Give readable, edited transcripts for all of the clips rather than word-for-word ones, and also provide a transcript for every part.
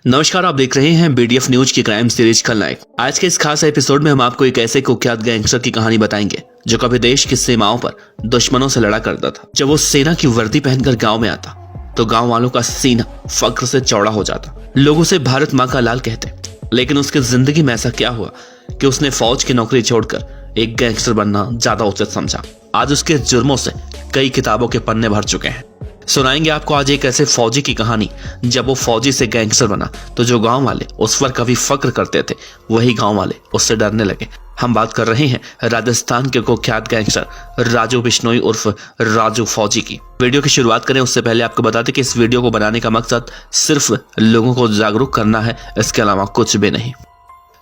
नमस्कार, आप देख रहे हैं बीडीएफ न्यूज की क्राइम सीरीज खलनायक। आज के इस खास एपिसोड में हम आपको एक ऐसे कुख्यात गैंगस्टर की कहानी बताएंगे जो कभी देश की सीमाओं पर दुश्मनों से लड़ा करता था। जब वो सेना की वर्दी पहनकर गांव में आता तो गांव वालों का सीना फक्र से चौड़ा हो जाता। लोग उसे भारत माँ का लाल कहते। लेकिन उसकी जिंदगी में ऐसा क्या हुआ कि उसने फौज की नौकरी छोड़कर एक गैंगस्टर बनना ज्यादा उचित समझा। आज उसके जुर्मों से कई किताबों के पन्ने भर चुके हैं। सुनाएंगे आपको आज एक ऐसे फौजी की कहानी जब वो फौजी से गैंगस्टर बना तो जो गांव वाले उस पर कभी फक्र करते थे वही गांव वाले उससे डरने लगे। हम बात कर रहे हैं राजस्थान के कुख्यात गैंगस्टर राजू बिश्नोई उर्फ राजू फौजी की। वीडियो की शुरुआत करें उससे पहले आपको बता दें कि इस वीडियो को बनाने का मकसद सिर्फ लोगों को जागरूक करना है, इसके अलावा कुछ भी नहीं।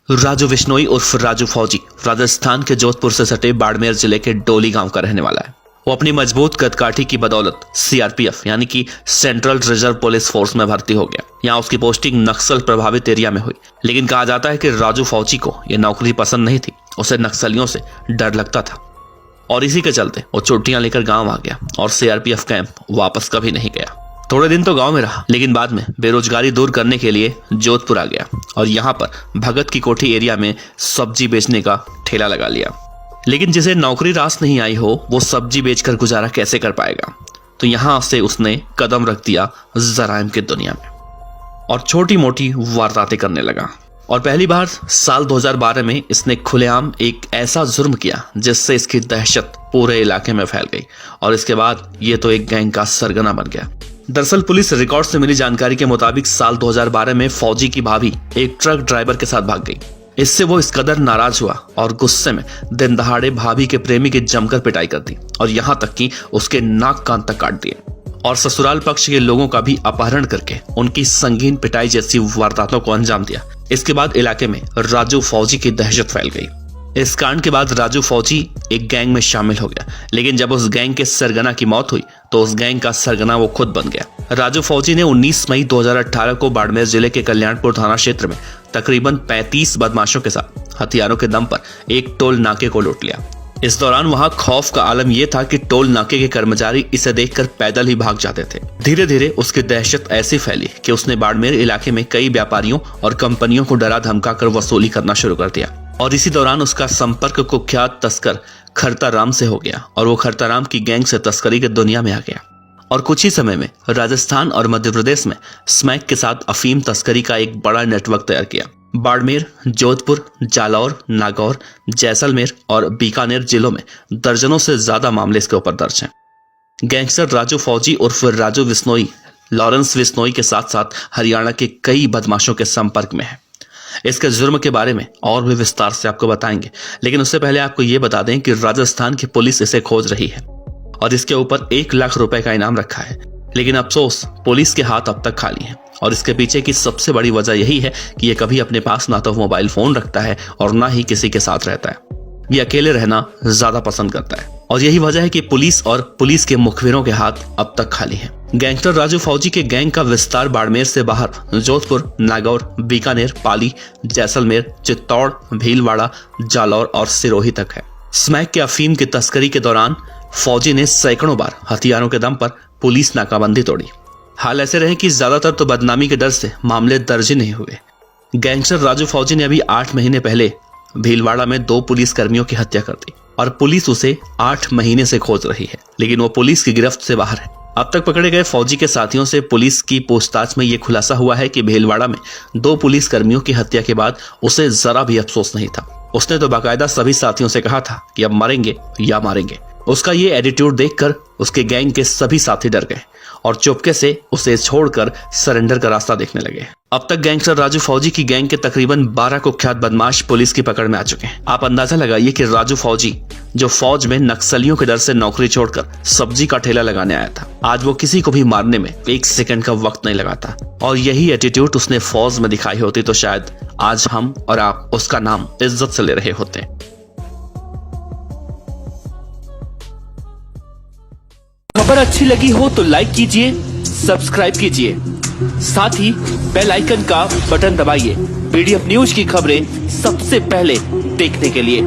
राजू बिश्नोई उर्फ राजू फौजी राजस्थान के जोधपुर से सटे बाड़मेर जिले के डोली गांव का रहने वाला है। वो अपनी मजबूत कदकाठी की बदौलत सीआरपीएफ यानी कि सेंट्रल रिजर्व पुलिस फोर्स में भर्ती हो गया। यहाँ उसकी पोस्टिंग नक्सल प्रभावित एरिया में हुई। लेकिन कहा जाता है कि राजू फौजी को यह नौकरी पसंद नहीं थी, उसे नक्सलियों से डर लगता था और इसी के चलते वो छुट्टियां लेकर गांव आ गया और सीआरपीएफ कैंप वापस कभी नहीं गया। थोड़े दिन तो गांव में रहा, लेकिन बाद में बेरोजगारी दूर करने के लिए जोधपुर आ गया और यहाँ पर भगत की कोठी एरिया में सब्जी बेचने का ठेला लगा लिया। लेकिन जिसे नौकरी रास नहीं आई हो वो सब्जी बेचकर गुजारा कैसे कर पाएगा, तो यहां से उसने कदम रख दिया जराइम की दुनिया में और छोटी मोटी वारदातें करने लगा। और पहली बार साल 2012 में इसने खुलेआम एक ऐसा जुर्म किया जिससे इसकी दहशत पूरे इलाके में फैल गई और इसके बाद ये तो एक गैंग का सरगना बन गया। दरअसल पुलिस रिकॉर्ड से मिली जानकारी के मुताबिक साल 2012 में फौजी की भाभी एक ट्रक ड्राइवर के साथ भाग गई। इससे वो इस कदर नाराज हुआ और गुस्से में दिन दहाड़े भाभी के प्रेमी की जमकर पिटाई कर दी और यहाँ तक कि उसके नाक कान तक काट दिए और ससुराल पक्ष के लोगों का भी अपहरण करके उनकी संगीन पिटाई जैसी वारदातों को अंजाम दिया। इसके बाद इलाके में राजू फौजी की दहशत फैल गई। इस कांड के बाद राजू फौजी एक गैंग में शामिल हो गया, लेकिन जब उस गैंग के सरगना की मौत हुई तो उस गैंग का सरगना वो खुद बन गया। राजू फौजी ने 19 मई 2018 को बाड़मेर जिले के कल्याणपुर थाना क्षेत्र में तकरीबन 35 बदमाशों के साथ हथियारों के दम पर एक टोल नाके को लूट लिया। इस दौरान वहां खौफ का आलम यह था कि टोल नाके के कर्मचारी इसे देखकर पैदल ही भाग जाते थे। धीरे धीरे उसकी दहशत ऐसी फैली कि उसने बाड़मेर इलाके में कई व्यापारियों और कंपनियों को डरा धमकाकर वसूली करना शुरू कर दिया और इसी दौरान उसका संपर्क कुख्यात तस्कर खरताराम से हो गया और वो खरताराम की गैंग से तस्करी की दुनिया में आ गया और कुछ ही समय में राजस्थान और मध्य प्रदेश में स्मैक के साथ अफीम तस्करी का एक बड़ा नेटवर्क तैयार किया। बाड़मेर, जोधपुर, जालौर, नागौर, जैसलमेर और बीकानेर जिलों में दर्जनों से ज्यादा मामले इसके ऊपर दर्ज हैं। गैंगस्टर राजू फौजी उर्फ राजू बिश्नोई लॉरेंस बिश्नोई के साथ साथ हरियाणा के कई बदमाशों के संपर्क में है। इसके जुर्म के बारे में और भी विस्तार से आपको बताएंगे, लेकिन उससे पहले आपको ये बता दें कि राजस्थान की पुलिस इसे खोज रही है और इसके ऊपर 1 लाख रुपए का इनाम रखा है। लेकिन अफसोस पुलिस के हाथ अब तक खाली हैं और इसके पीछे की सबसे बड़ी वजह यही है कि ये कभी अपने पास ना तो मोबाइल फोन रखता है और ना ही किसी के साथ रहता है। ये अकेले रहना ज्यादा पसंद करता है और यही वजह है कि पुलिस और पुलिस के मुखबिरों के हाथ अब तक खाली हैं। गैंगस्टर राजू फौजी के गैंग का विस्तार बाड़मेर से बाहर जोधपुर, नागौर, बीकानेर, पाली, जैसलमेर, चित्तौड़, भीलवाड़ा, जालौर और सिरोही तक है। स्मैक के अफीम की तस्करी के दौरान फौजी ने सैकड़ों बार हथियारों के दम पर पुलिस नाकाबंदी तोड़ी। हाल ऐसे रहे कि ज्यादातर तो बदनामी के डर से मामले दर्ज ही नहीं हुए। गैंगस्टर राजू फौजी ने अभी 8 महीने पहले भीलवाड़ा में 2 पुलिस कर्मियों की हत्या कर दी और पुलिस उसे 8 महीने से खोज रही है, लेकिन वो पुलिस की गिरफ्त से बाहर है। अब तक पकड़े गए फौजी के साथियों से पुलिस की पूछताछ में ये खुलासा हुआ है कि भीलवाड़ा में 2 पुलिस कर्मियों की हत्या के बाद उसे जरा भी अफसोस नहीं था। उसने तो बाकायदा सभी साथियों से कहा था कि अब मरेंगे या मारेंगे। उसका ये एटीट्यूड देखकर उसके गैंग के सभी साथी डर गए और चुपके से उसे छोड़कर सरेंडर का रास्ता देखने लगे। अब तक गैंगस्टर राजू फौजी की गैंग के तकरीबन 12 कुख्यात बदमाश पुलिस की पकड़ में आ चुके हैं। आप अंदाजा लगाइए कि राजू फौजी जो फौज में नक्सलियों के डर से नौकरी छोड़कर सब्जी का ठेला लगाने आया था, आज वो किसी को भी मारने में 1 सेकंड का वक्त नहीं लगाता और यही एटीट्यूड उसने फौज में दिखाई होती तो शायद आज हम और आप उसका नाम इज्जत से ले रहे होते। खबर अच्छी लगी हो तो लाइक कीजिए, सब्सक्राइब कीजिए, साथ ही बेल आइकन का बटन दबाइए बीडीएफ न्यूज की खबरें सबसे पहले देखने के लिए।